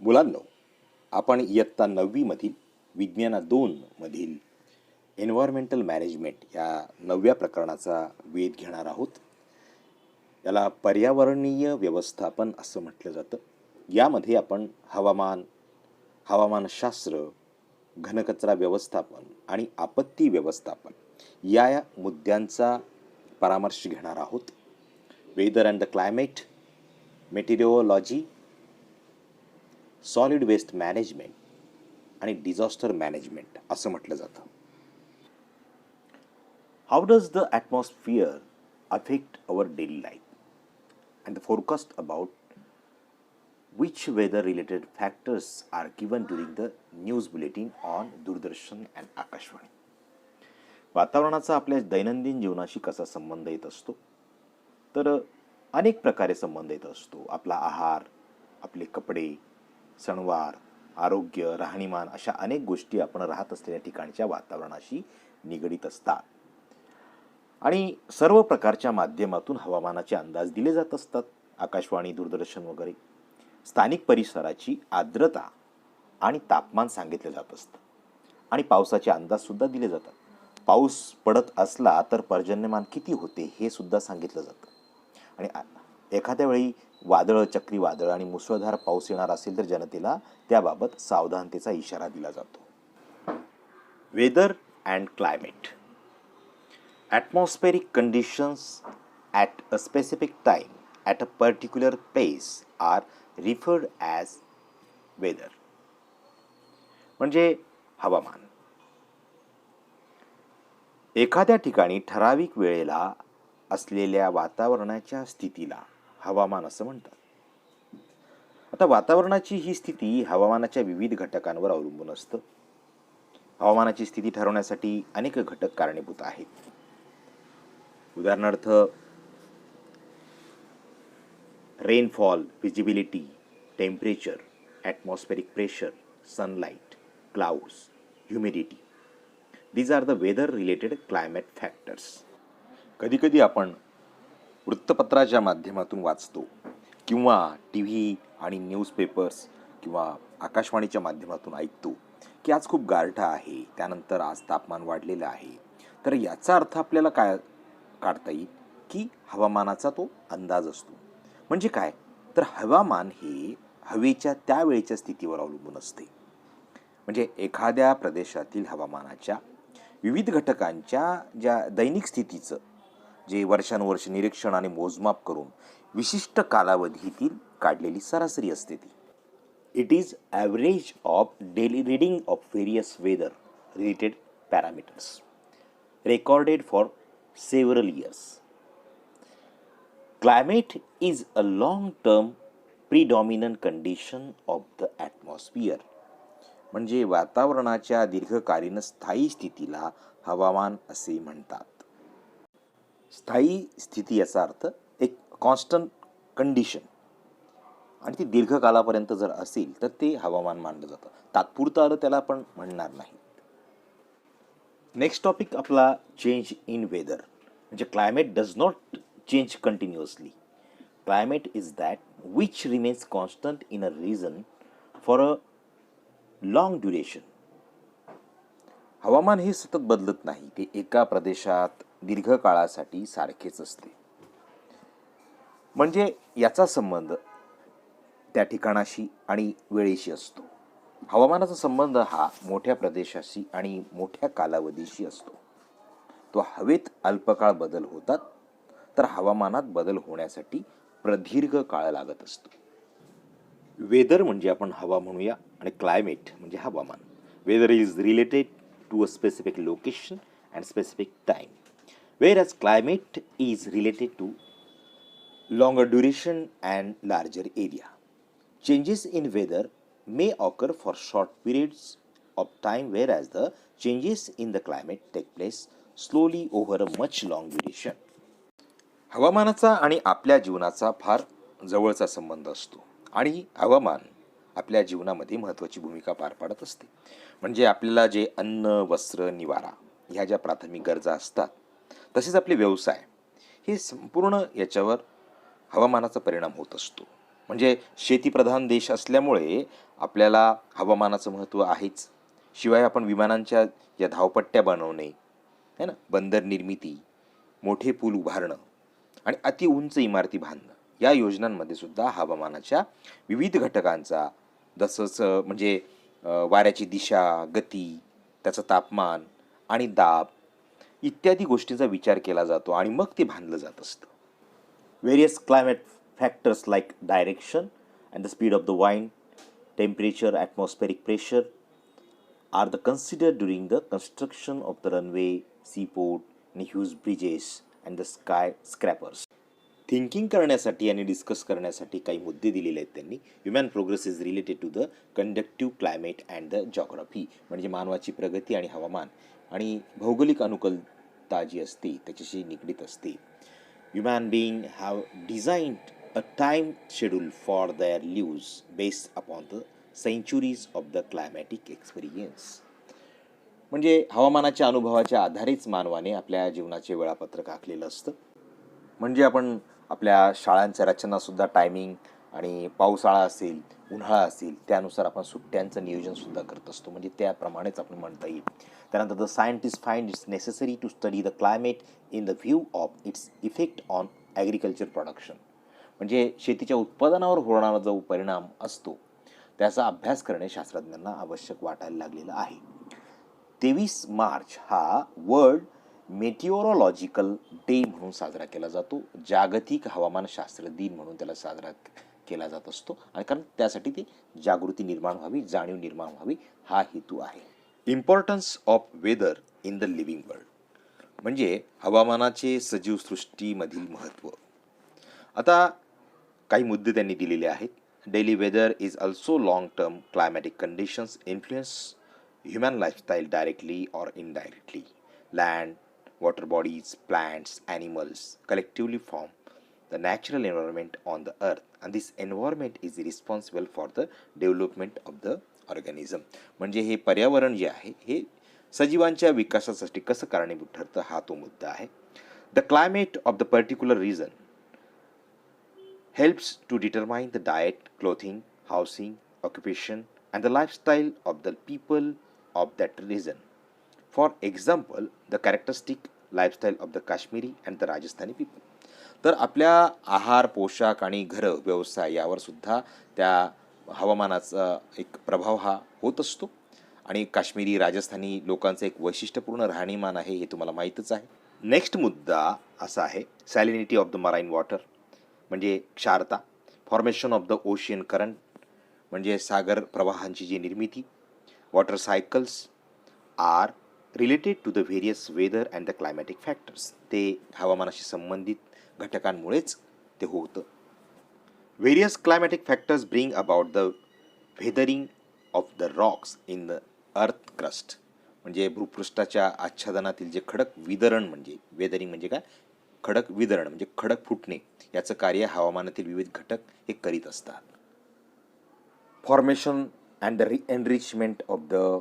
मुलांनो, आपण इयत्ता 9वी मधील विज्ञान 2 मधील एन्व्हायरमेंटल मॅनेजमेंट या 9व्या प्रकरणाचा वेध घेणार आहोत. याला पर्यावरणीय व्यवस्थापन असं म्हटलं जातं. यामध्ये आपण हवामानशास्त्र, घनकचरा व्यवस्थापन आणि आपत्ती व्यवस्थापन या मुद्द्यांचा परामर्श घेणार आहोत. Weather and the climate, meteorology, solid waste management आणि डिझास्टर मॅनेजमेंट असं म्हटलं जातं. How does the atmosphere affect our daily life and the forecast about which weather related factors are given during the news bulletin on Doordarshan and Akashvani. वातावरणाचा आपल्या दैनंदिन जीवनाशी कसा संबंध येत असतो? तर अनेक प्रकारे संबंध येत असतो. आपला आहार, आपले कपडे, सणवार, आरोग्य, राहणीमान अशा अनेक गोष्टी आपण राहत असलेल्या ठिकाणच्या वातावरणाशी निगडीत असतात. आणि सर्व प्रकारच्या माध्यमातून हवामानाचे अंदाज दिले जात असतात. आकाशवाणी, दूरदर्शन वगैरे. स्थानिक परिसराची आर्द्रता आणि तापमान सांगितले जात असतं आणि पावसाचे अंदाज सुद्धा दिले जातात. पाऊस पडत असला तर पर्जन्यमान किती होते हे सुद्धा सांगितलं जातं. आणि एखाद्या वेळी वादळ, चक्रीवादळ आणि मुसळधार पाऊस येणार असेल तर जनतेला त्याबाबत सावधानतेचा इशारा दिला जातो. Weather and climate. Atmospheric conditions at a specific time at a particular place are referred as weather. म्हणजे हवामान. एखाद्या ठिकाणी ठराविक वेळेला असलेल्या वातावरणाच्या स्थितीला हवामान असं म्हणतात. आता वातावरणाची ही स्थिती हवामानाच्या विविध घटकांवर अवलंबून असतं. हवामानाची स्थिती ठरवण्यासाठी अनेक घटक कारणीभूत आहेत. उदाहरणार्थ rainfall, visibility, temperature, atmospheric pressure, sunlight, clouds, humidity. These are the weather related climate factors. कधीकधी आपण वृत्तपत्राच्या माध्यमातून वाचतो किंवा टी व्ही आणि न्यूजपेपर्स किंवा आकाशवाणीच्या माध्यमातून ऐकतो की आज खूप गारठा आहे, त्यानंतर आज तापमान वाढलेलं आहे. तर याचा अर्थ आपल्याला काय काढता येईल की हवामानाचा तो अंदाज असतो. म्हणजे काय, तर हवामान हे हवेच्या त्यावेळेच्या स्थितीवर अवलंबून असते. म्हणजे एखाद्या प्रदेशातील हवामानाच्या विविध घटकांच्या ज्या दैनिक स्थितीचं जे वर्षानुवर्ष निरीक्षण आणि मोजमाप करून विशिष्ट कालावधीतील काढलेली सरासरी असते ती. It is average of daily reading of various weather related parameters recorded for several years. Climate is a long-term predominant condition of the atmosphere. म्हणजे वातावरणाच्या दीर्घकालीन स्थायी स्थितीला हवामान असे म्हणतात. स्थायी स्थिती याचा अर्थ एक कॉन्स्टंट कंडिशन आणि ती दीर्घकालापर्यंत जर असेल तर ते हवामान मानलं जातं. तात्पुरतं आलं त्याला आपण म्हणणार नाही. नेक्स्ट टॉपिक आपला चेंज इन वेदर. म्हणजे climate does not change continuously. Climate is that which remains constant in a reason for a long duration. हवामान हे सतत बदलत नाही, ते एका प्रदेशात दीर्घकाळासाठी सारखेच असते. म्हणजे याचा संबंध त्या ठिकाणाशी आणि वेळेशी असतो. हवामानाचा संबंध हा मोठ्या प्रदेशाशी आणि मोठ्या कालावधीशी असतो. तो हवेत अल्पकाळ बदल होतात तर हवामानात बदल होण्यासाठी प्रदीर्घ काळ लागत असतो. वेदर म्हणजे आपण हवा म्हणूया आणि क्लायमेट म्हणजे हवामान. Weather is related to a specific location and specific time, whereas climate is related to longer duration and larger area. Changes in weather may occur for short periods of time, whereas the changes in the climate take place slowly over a much long duration. हवामानाचा आणि आपल्या जीवनाचा फार जवळचा संबंध असतो आणि हवामान आपल्या जीवनामध्ये महत्त्वाची भूमिका पार पाडत असते. म्हणजे आपल्याला जे अन्न, वस्त्र, निवारा ह्या ज्या प्राथमिक गरजा असतात, तसेच आपले व्यवसाय, हे संपूर्ण याच्यावर हवामानाचा परिणाम होत असतो. म्हणजे शेतीप्रधान देश असल्यामुळे आपल्याला हवामानाचं महत्त्व आहेच. शिवाय आपण विमानांच्या या धावपट्ट्या बनवणे, है ना, बंदर निर्मिती, मोठे पूल उभारणं आणि अति उंच इमारती बांधणं या योजनांमध्ये सुद्धा हवामानाच्या विविध घटकांचा जसं म्हणजे वाऱ्याची दिशा, गती, त्याचं तापमान आणि दाब इत्यादी गोष्टींचा विचार केला जातो आणि मग ते बांधलं जात असतं. Various climate factors like direction and the speed of the wind, temperature, atmospheric pressure are the considered during the construction of the runway, seaport, and huge bridges and the skyscrapers. Thinking करण्यासाठी आणि discuss करण्यासाठी काही मुद्दे दिलेले आहेत त्यांनी. Human progress is related to the conductive climate and the geography, म्हणजे मानवाची प्रगती आणि हवामान आणि भौगोलिक अनुकूलता जी असते त्याच्याशी निगडीत असते. Human beings have designed a time schedule for their lives based upon the centuries of the climatic experience. म्हणजे हवामानाच्या अनुभवाच्या आधारेच मानवाने आपल्या जीवनाचे वेळापत्रक आखलेलं असतं. म्हणजे आपण आपल्या शाळांच्या रचनासुद्धा टायमिंग आणि पावसाळा असेल, उन्हाळा असेल त्यानुसार आपण सुट्ट्यांचं नियोजनसुद्धा करत असतो, म्हणजे त्याप्रमाणेच आपण म्हणता येईल. त्यानंतर the scientist find it's necessary to study the climate in the view of its effect on agriculture production, म्हणजे शेतीच्या उत्पादनावर होणारा जो परिणाम असतो त्याचा अभ्यास करणे शास्त्रज्ञांना आवश्यक वाटायला लागलेलं आहे. 23 मार्च हा वर्ल्ड मेटिओरोलॉजिकल डे म्हणून साजरा केला जातो. जागतिक हवामानशास्त्र दिन म्हणून त्याला साजरा केला जात असतो आणि कारण त्यासाठी ती जागृती निर्माण व्हावी, जाणीव निर्माण व्हावी हा हेतू आहे. Importance of weather in the living world, म्हणजे हवामानाचे सजीव सृष्टीमधील महत्त्व. आता काही मुद्दे त्यांनी दिलेले आहेत. Daily weather is also long term climatic conditions influence human lifestyle directly or indirectly. Land, water bodies, plants, animals collectively form the natural environment on the earth, and this environment is responsible for the development of the organism. म्हणजे हे पर्यावरण जे आहे हे सजीवांच्या विकासासाठी कसं कारणीभूत ठरतं हा तो मुद्दा आहे. The climate of the particular region helps to determine the diet, clothing, housing, occupation and the lifestyle of the people of that region. For example, the characteristic lifestyle of the Kashmiri and the Rajasthani people. तर आपल्या आहार, पोशाख आणि घर व्यवसाय यावर सुद्धा त्या हवामानाचा एक प्रभाव हा होत असतो आणि काश्मीरी, राजस्थानी लोकांचं एक वैशिष्ट्यपूर्ण राहणीमान आहे हे तुम्हाला माहीतच आहे. नेक्स्ट मुद्दा असा आहे salinity of the marine water, म्हणजे क्षारता. Formation of the ocean current, म्हणजे सागर प्रवाहांची जी निर्मिती. Water cycles are related to the various weather and the climatic factors, ते हवामानाशी संबंधित घटकांमुळेच ते होतं. Various climatic factors bring about the weathering of the rocks in the earth crust, म्हणजे भूपृष्ठाच्या आच्छादनातील जे खडक विदरण, म्हणजे वेदरिंग म्हणजे काय, खडक विदरण म्हणजे खडक फुटणे, याचं कार्य हवामानातील विविध घटक हे करीत असतात. Formation and the enrichment of the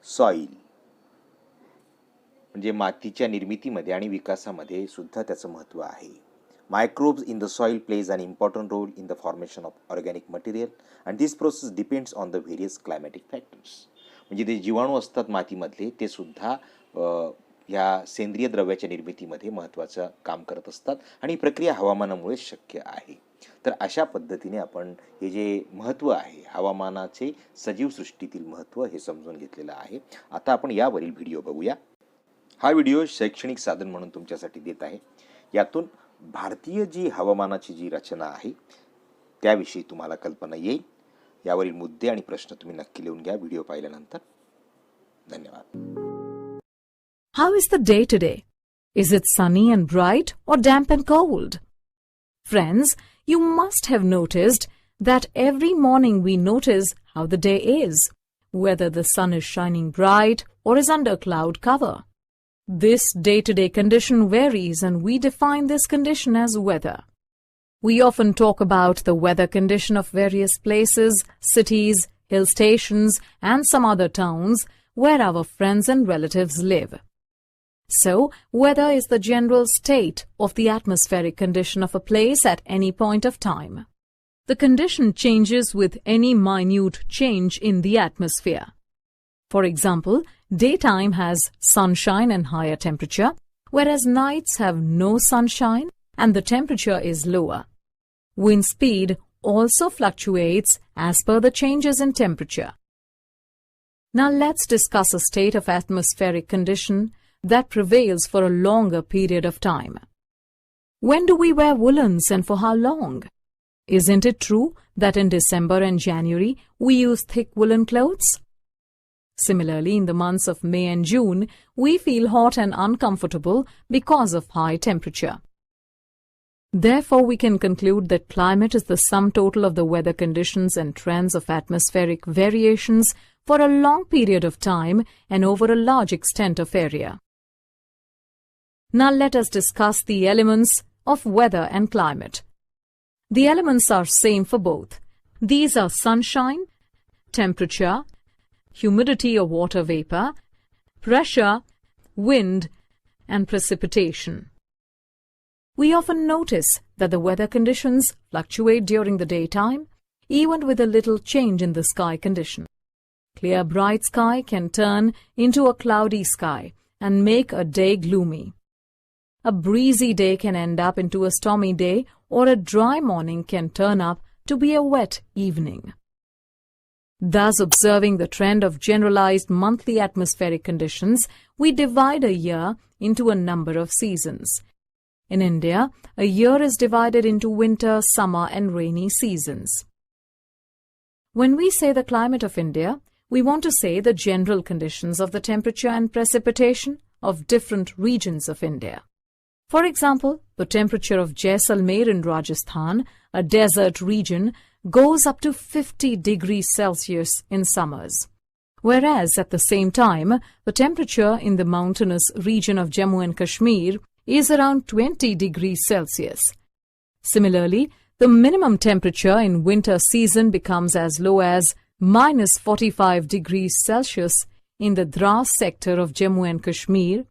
soil, म्हणजे मातीच्या निर्मितीमध्ये आणि विकासामध्ये सुद्धा त्याचं महत्त्व आहे. Microbes in the soil plays an important role in the formation of organic material and this process depends on the various climatic factors, म्हणजे ते जीवाणू असतात मातीमधले ते सुद्धा ह्या सेंद्रिय द्रव्याच्या निर्मितीमध्ये महत्त्वाचं काम करत असतात आणि ही प्रक्रिया हवामानामुळे शक्य आहे. तर अशा पद्धतीने आपण हे जे महत्त्व आहे हवामानाचे सजीव सृष्टीतील महत्त्व हे समजून घेतलेलं आहे. आता आपण यावरील व्हिडिओ बघूया. हा व्हिडिओ शैक्षणिक साधन म्हणून तुमच्यासाठी देत आहे. यातून भारतीय जी हवामानाची जी रचना आहे त्याविषयी तुम्हाला कल्पना येईल. यावरील मुद्दे आणि प्रश्न तुम्ही नक्की लिहून घ्या व्हिडिओ पाहिल्यानंतर. धन्यवाद. How is the day today? Is it sunny and bright or damp and cold? Friends, you must have noticed that every morning we notice how the day is, whether the sun is shining bright or is under cloud cover. This day-to-day condition varies and we define this condition as weather. We often talk about the weather condition of various places, cities, hill stations and some other towns where our friends and relatives live. So, weather is the general state of the atmospheric condition of a place at any point of time. the condition changes with any minute change in the atmosphere. For example, daytime has sunshine and higher temperature, whereas nights have no sunshine and the temperature is lower. Wind speed also fluctuates as per the changes in temperature. Now let's discuss a state of atmospheric condition that prevails for a longer period of time. When do we wear woolens and for how long? Isn't it true that in December and January we use thick woolen clothes? Similarly, in the months of May and June, we feel hot and uncomfortable because of high temperature. Therefore, we can conclude that climate is the sum total of the weather conditions and trends of atmospheric variations for a long period of time and over a large extent of area. Now let us discuss the elements of weather and climate. The elements are same for both. These are sunshine, temperature, humidity or water vapor, pressure, wind, and precipitation. We often notice that the weather conditions fluctuate during the daytime, even with a little change in the sky condition. Clear bright sky can turn into a cloudy sky and make a day gloomy. A breezy day can end up into a stormy day, or a dry morning can turn up to be a wet evening. Thus, observing the trend of generalized monthly atmospheric conditions, we divide a year into a number of seasons. In India, a year is divided into winter, summer, and rainy seasons. When we say the climate of India, we want to say the general conditions of the temperature and precipitation of different regions of India. For example, the temperature of Jaisalmer in Rajasthan, a desert region, goes up to 50 degrees Celsius in summers, whereas at the same time, the temperature in the mountainous region of Jammu and Kashmir is around 20 degrees Celsius. Similarly, the minimum temperature in winter season becomes as low as minus 45 degrees Celsius in the Dras sector of Jammu and Kashmir,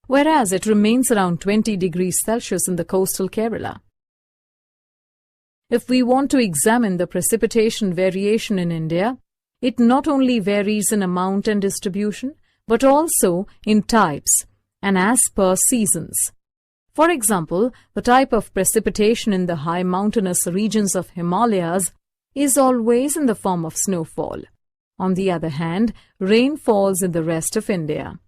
whereas it remains around 20 degrees Celsius in the coastal Kerala. If we want to examine the precipitation variation in India, it not only varies in amount and distribution, but also in types and as per seasons. For example, the type of precipitation in the high mountainous regions of Himalayas is always in the form of snowfall. On the other hand, rain falls in the rest of India.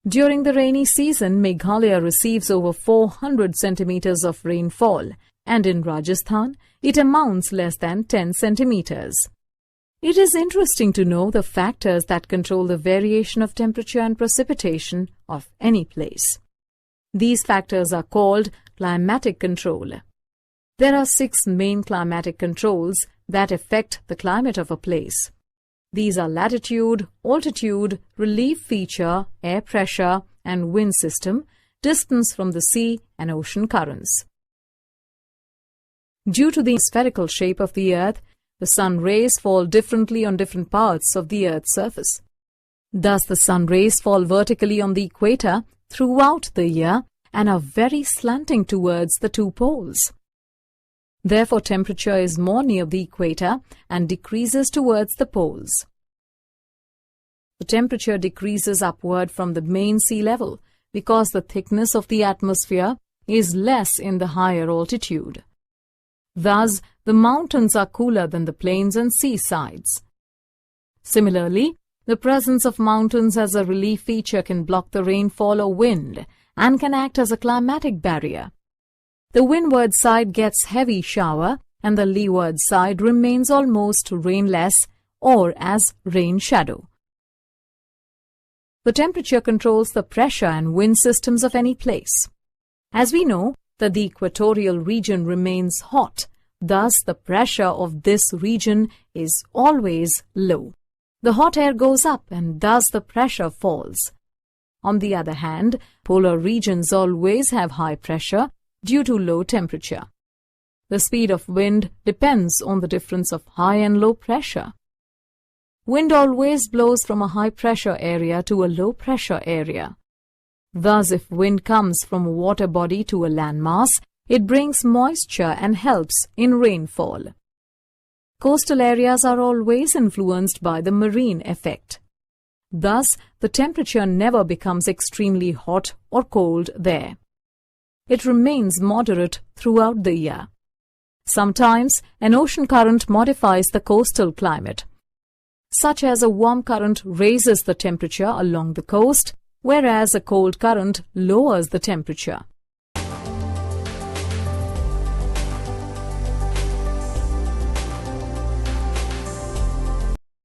During the rainy season, Meghalaya receives over 400 centimeters of rainfall, and in Rajasthan, it amounts less than 10 centimeters. It is interesting to know the factors that control the variation of temperature and precipitation of any place. These factors are called climatic control. There are 6 main climatic controls that affect the climate of a place. These are latitude, altitude, relief feature, air pressure, and wind system, distance from the sea and ocean currents. Due to the spherical shape of the Earth, the sun rays fall differently on different parts of the Earth's surface. Thus, the sun rays fall vertically on the equator throughout the year and are very slanting towards the 2 poles. Therefore, temperature is more near the equator and decreases towards the poles. The temperature decreases upward from the main sea level because the thickness of the atmosphere is less in the higher altitude. Thus, the mountains are cooler than the plains and seasides. Similarly, the presence of mountains as a relief feature can block the rainfall or wind and can act as a climatic barrier. The windward side gets heavy shower and the leeward side remains almost rainless or as rain shadow. The temperature controls the pressure and wind systems of any place. As we know that the equatorial region remains hot, thus the pressure of this region is always low. The hot air goes up and thus the pressure falls. On the other hand, polar regions always have high pressure due to low temperature. The speed of wind depends on the difference of high and low pressure. Wind always blows from a high pressure area to a low pressure area. Thus, if wind comes from a water body to a landmass, it brings moisture and helps in rainfall. coastal areas are always influenced by the marine effect. Thus, the temperature never becomes extremely hot or cold there. It remains moderate throughout the year. Sometimes, an ocean current modifies the coastal climate, such as a warm current raises the temperature along the coast, whereas a cold current lowers the temperature.